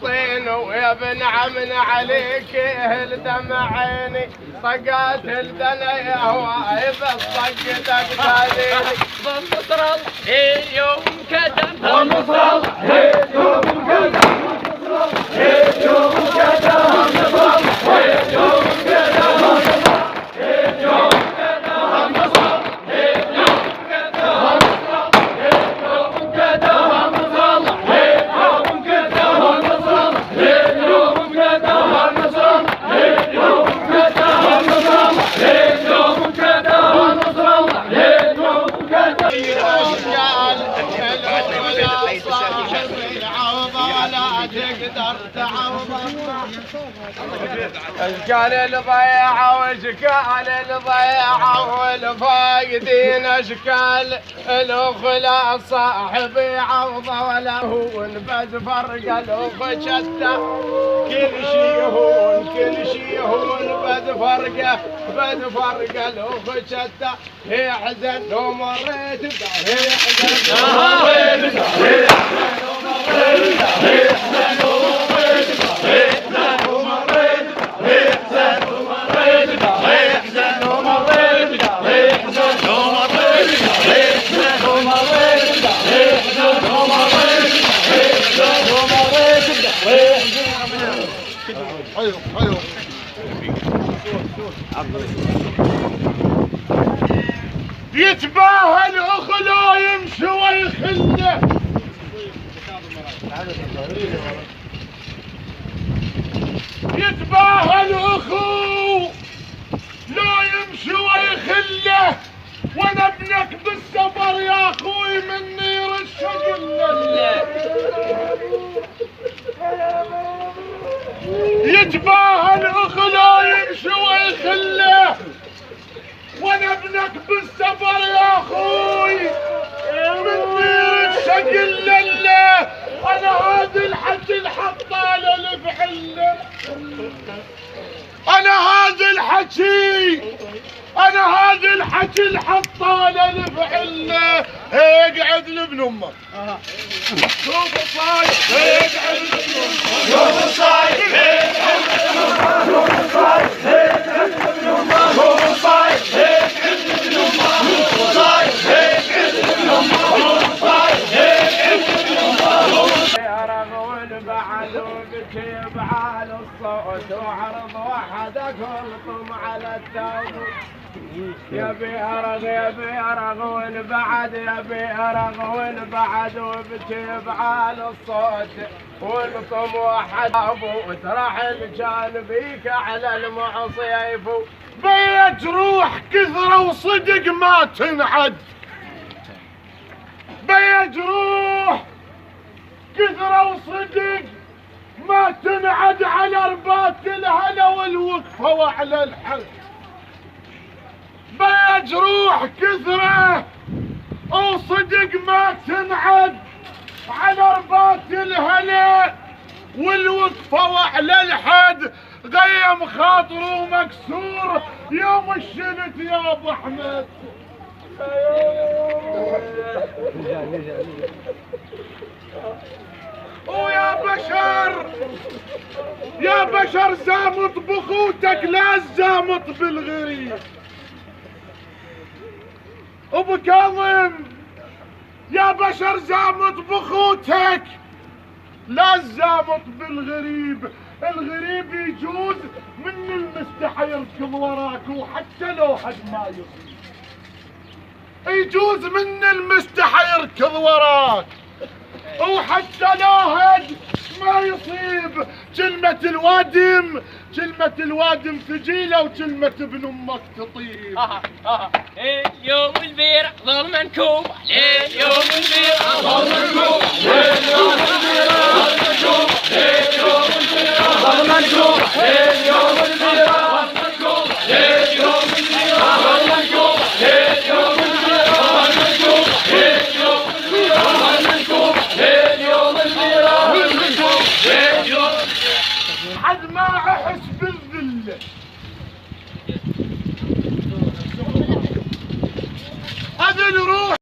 طين ويا ابن عمنا عليك الدمع عيني صقات الدنا يا هواي بس صقتك خليني بنصر الله يوم كتب بنصر الله يوم كتب يوم كتب بنصر الله يوم كتب اشكال الضيعة واشكال الضيعة والفاقدين اشكال الاخلاص صاحبي عوضة ولا هو بس فرق الاخ شتى كل شي هون كل شي هون بس فرق الاخ شتى يحزن لو مريت به يحزن لو مريت يتباهى الاخ لا يمشي ويخله يتباهى الاخو لا يمشي ويخله وانا ابنك بالسفر يا اخوي من نير الشقله يتباهى الاخ لا يمشي ويخله وانا ابنك بالسفر يا اخوي من نير الشقله انا هذا الحكي الحطاله لفعله انا هذا الحكي الحطاله لفعله اقعد لابن امك شوف الصايد اقعد لابن امك شوف الصايد اقعد لابن امك شوف الصايد اقعد لابن امك شوف الصايد اقعد لابن امك شوف الصايد اقعد لابن امك شوف الصايد اقعد لابن امك يا رغول بعد وبكي بعال الصوت وعرض وحدك والقم على التابوت يا بيرغ والبعد يا بيرغ بعد وبكي بعال الصوت والقم وحد ابوت راح كان بيك على المعصي يفوت بيت روح كثره وصدق ما تنعد بيت روح كثره وصدق ما تنعد على رباط الهلا والوقفه وعلى الحد بيت روح كثره وصدق ما تنعد على رباط الهلا والوقفه وعلى الحد غيم خاطره مكسور يوم الشلت يا ابو احمد يا بشر زامط بخوتك لا زامط بالغريب ابو كاظم يا بشر زامط بخوتك لا زامط بالغريب الغريب يجوز من المستحى يركض وراك وحتى لو حد ما يصيب يجوز من المستحى يركض وراك وحتى لو هد ما يصيب كلمة الوادم ثقيلة وكلمة ابن امك تطيب اليوم البير ظل منكوب اليوم البير ظل منكوب